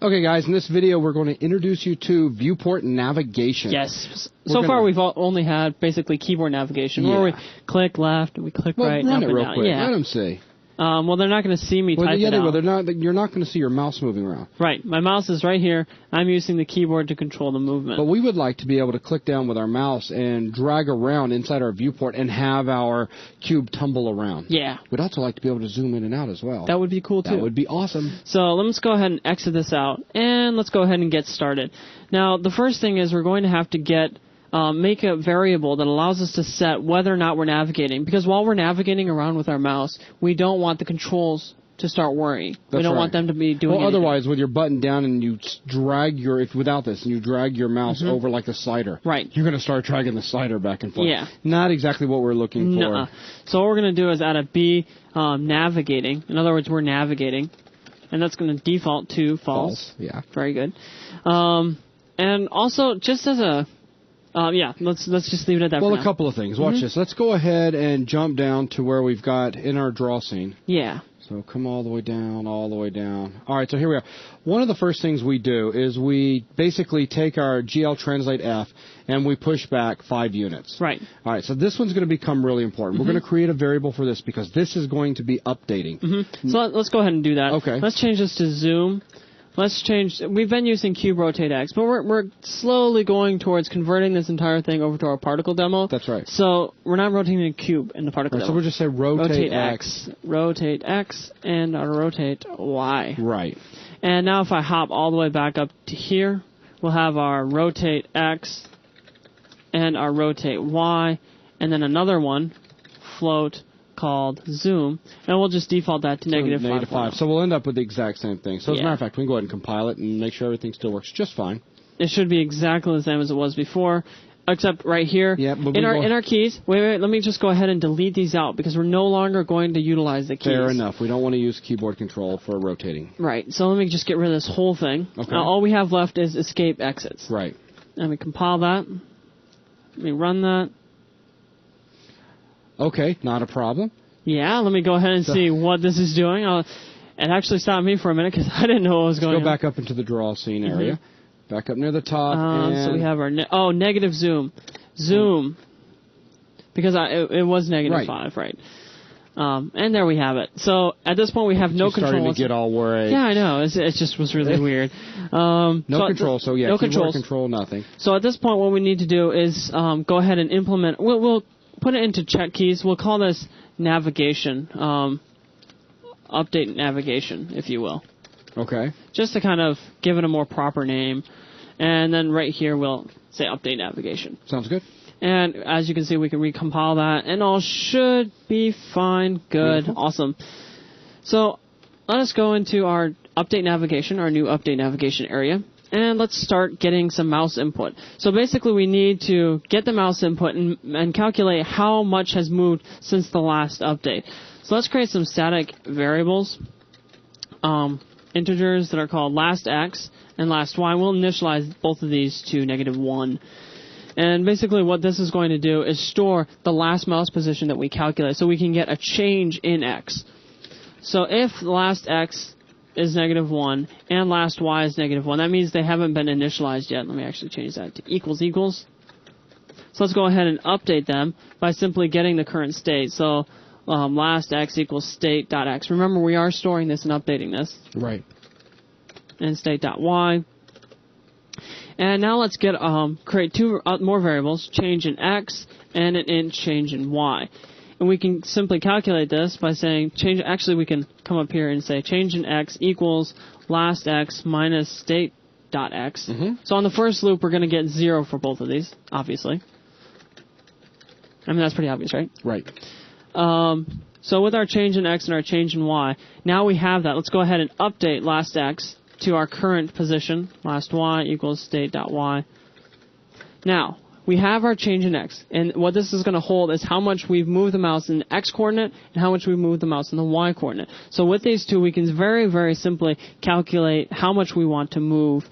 Okay, guys, in this video, we're going to introduce you to Viewport Navigation. Yes. So far, we've only had basically keyboard navigation, where we click left, we click right, run up it real and down. quick. Yeah. Let them see. Well, they're not going to see me type it out. They're not. You're not going to see your mouse moving around. Right. My mouse is right here. I'm using the keyboard to control the movement. But we would like to be able to click down with our mouse and drag around inside our viewport and have our cube tumble around. Yeah. We'd also like to be able to zoom in and out as well. That would be cool, too. That would be awesome. So let's go ahead and exit this out, and let's go ahead and get started. Now, the first thing is we're going to have to make a variable that allows us to set whether or not we're navigating. Because while we're navigating around with our mouse, we don't want the controls to start worrying. We don't want them to be doing anything. Otherwise, with your button down and you drag without this, and you drag your mouse over like the slider. Right. You're going to start dragging the slider back and forth. Yeah. Not exactly what we're looking for. Nuh-uh. So what we're going to do is add a B navigating. In other words, we're navigating. And that's going to default to false. Yeah. Very good. And also, just as a... let's just leave it at that for now. Well, a couple of things. Watch this. Let's go ahead and jump down to where we've got in our draw scene. Yeah. So come all the way down, all the way down. All right, so here we are. One of the first things we do is we basically take our GL Translate F and we push back 5 units. Right. All right, so this one's going to become really important. We're going to create a variable for this because this is going to be updating. So let's go ahead and do that. Okay. Let's change this to zoom. Let's change. We've been using cube rotate X, but we're slowly going towards converting this entire thing over to our particle demo. That's right. So we're not rotating a cube in the particle demo. So we'll just say rotate X, rotate X, and rotate Y. Right. And now if I hop all the way back up to here, we'll have our rotate X and our rotate Y, and then another one, float, called zoom, and we'll just default that to negative 5. So we'll end up with the exact same thing. So as a matter of fact, we can go ahead and compile it and make sure everything still works just fine. It should be exactly the same as it was before, except right here in our keys. Wait, let me just go ahead and delete these out because we're no longer going to utilize the keys. Fair enough. We don't want to use keyboard control for rotating. Right. So let me just get rid of this whole thing. Okay. Now all we have left is escape exits. Right. Let me compile that. Let me run that. Okay, not a problem. Yeah, let me go ahead and see what this is doing. It actually stopped me for a minute because I didn't know what was going on. Go back up into the draw scene area. Back up near the top. So we have our negative zoom. Zoom. Because it was negative 5, right. And there we have it. So at this point we have no control. Starting to get all worried. Yeah, I know. It just was really weird. No control. So yeah, no keyboard control, nothing. So at this point what we need to do is go ahead and implement. We'll put it into check keys. We'll call this navigation, update navigation, if you will. Okay. Just to kind of give it a more proper name. And then right here we'll say update navigation. Sounds good. And as you can see, we can recompile that, and all should be fine. Good. Beautiful. Awesome. So let us go into our update navigation, our new update navigation area. And let's start getting some mouse input. So basically we need to get the mouse input and calculate how much has moved since the last update. So let's create some static variables, integers that are called last x and last y. We'll initialize both of these to -1. And basically what this is going to do is store the last mouse position that we calculate so we can get a change in x. So if the last x is -1 and last y is -1. That means they haven't been initialized yet. Let me actually change that to equals. So let's go ahead and update them by simply getting the current state. So last x equals state.x. Remember, we are storing this and updating this. Right. And state.y. And now let's get create 2 more variables, change in x and an int change in y. And we can simply calculate this by saying change. Actually, we can come up here and say change in x equals last x minus state.x. So on the first loop, we're going to get 0 for both of these, obviously. I mean, that's pretty obvious, right? Right. So with our change in x and our change in y, now we have that. Let's go ahead and update last x to our current position, last y equals state.y. Now, we have our change in x, and what this is going to hold is how much we've moved the mouse in the x-coordinate and how much we've moved the mouse in the y-coordinate. So with these two, we can very, very simply calculate how much we want to move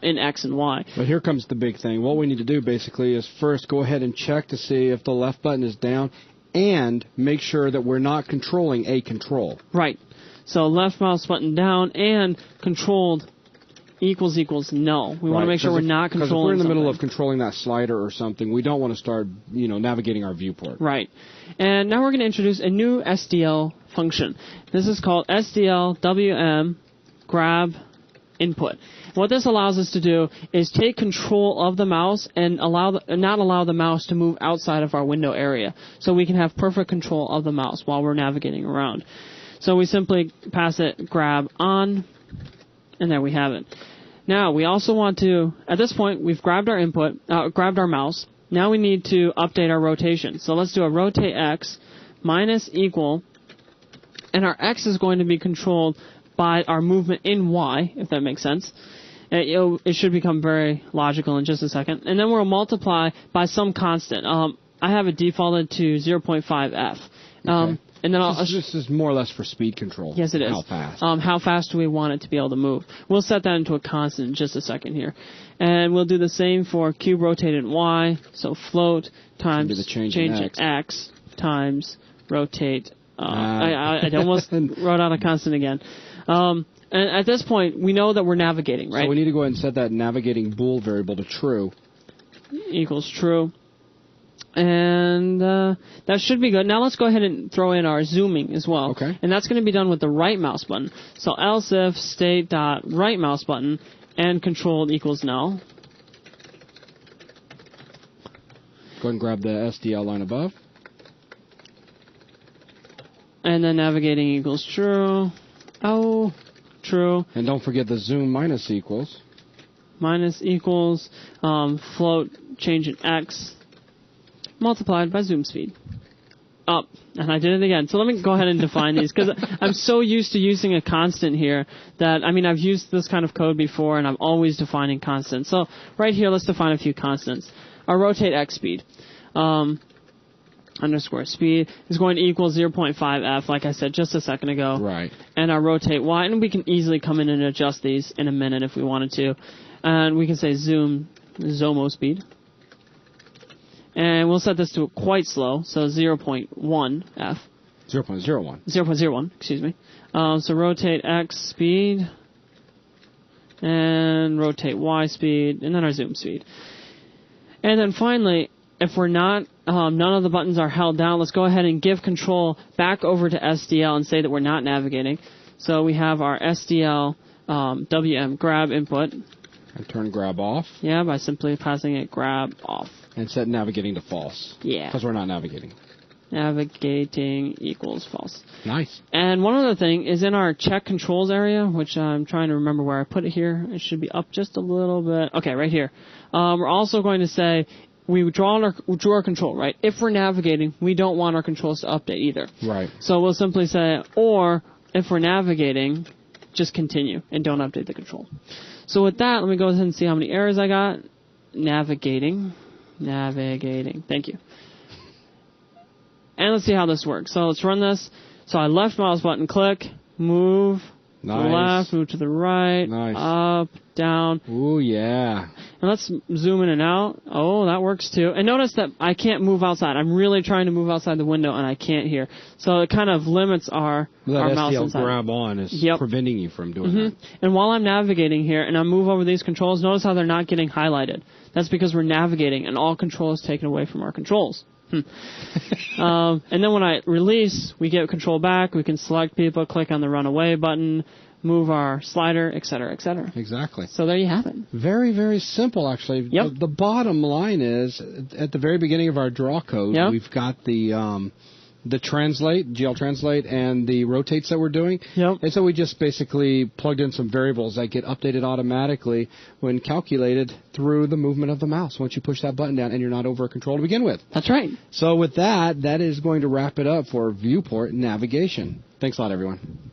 in x and y. But here comes the big thing. What we need to do, basically, is first go ahead and check to see if the left button is down and make sure that we're not controlling a control. Right. So left mouse button down and controlled equals null. We want to make sure we're not controlling. Because if we're in the middle something. of controlling that slider or something, we don't want to start, navigating our viewport. Right. And now we're going to introduce a new SDL function. This is called SDL WM grab input. What this allows us to do is take control of the mouse and not allow the mouse to move outside of our window area. So we can have perfect control of the mouse while we're navigating around. So we simply pass it grab on, and there we have it. Now we also want to, at this point, we've grabbed our input, grabbed our mouse. Now we need to update our rotation. So let's do a rotate X minus equal, and our X is going to be controlled by our movement in Y, if that makes sense. It should become very logical in just a second. And then we'll multiply by some constant. I have it defaulted to 0.5f. Okay. And then this is more or less for speed control. Yes, it is. How fast? How fast do we want it to be able to move? We'll set that into a constant in just a second here. And we'll do the same for cube rotated Y. So float times the change in in X times rotate. I almost wrote out a constant again. And at this point, we know that we're navigating, right? So we need to go ahead and set that navigating bool variable to true. Equals true. And that should be good. Now let's go ahead and throw in our zooming as well. Okay. And that's going to be done with the right mouse button. So else if state.right mouse button and control equals null. Go ahead and grab the SDL line above. And then navigating equals true. Oh, true. And don't forget the zoom minus equals. Minus equals float change in X multiplied by zoom speed. Up. And I did it again. So let me go ahead and define these, because I'm so used to using a constant here that, I've used this kind of code before, and I'm always defining constants. So right here, let's define a few constants. Our rotate X speed. Underscore speed is going to equal 0.5f, like I said just a second ago. Right. And our rotate Y, and we can easily come in and adjust these in a minute if we wanted to. And we can say zomo speed. And we'll set this to quite slow, so 0.1f. 0.01. 0.01, excuse me. So rotate X speed, and rotate Y speed, and then our zoom speed. And then finally, if we're not, none of the buttons are held down, let's go ahead and give control back over to SDL and say that we're not navigating. So we have our SDL WM grab input. And turn grab off. Yeah, by simply passing it grab off. And set navigating to false. Yeah. Because we're not navigating. Navigating equals false. Nice. And one other thing is in our check controls area, which I'm trying to remember where I put it here. It should be up just a little bit. Okay, right here. We're also going to say we drew our control, right? If we're navigating, we don't want our controls to update either. Right. So we'll simply say, or if we're navigating, just continue and don't update the control. So with that, let me go ahead and see how many errors I got. Navigating. Thank you. And let's see how this works. So let's run this. So I left mouse button click, move to the left, move to the right, up, down. Ooh, yeah. And let's zoom in and out. Oh, that works too. And notice that I can't move outside. I'm really trying to move outside the window and I can't here. So it kind of limits our mouse SDL inside. grab on is preventing you from doing that. And while I'm navigating here and I move over these controls, notice how they're not getting highlighted. That's because we're navigating and all control is taken away from our controls. And then when I release, we get control back. We can select people, click on the run away button, move our slider, etc., etc. Exactly. So there you have it. Very, very simple, actually. Yep. The bottom line is, at the very beginning of our draw code, we've got the translate, GL translate, and the rotates that we're doing. Yep. And so we just basically plugged in some variables that get updated automatically when calculated through the movement of the mouse once you push that button down and you're not over control to begin with. That's right. So with that is going to wrap it up for Viewport Navigation. Thanks a lot, everyone.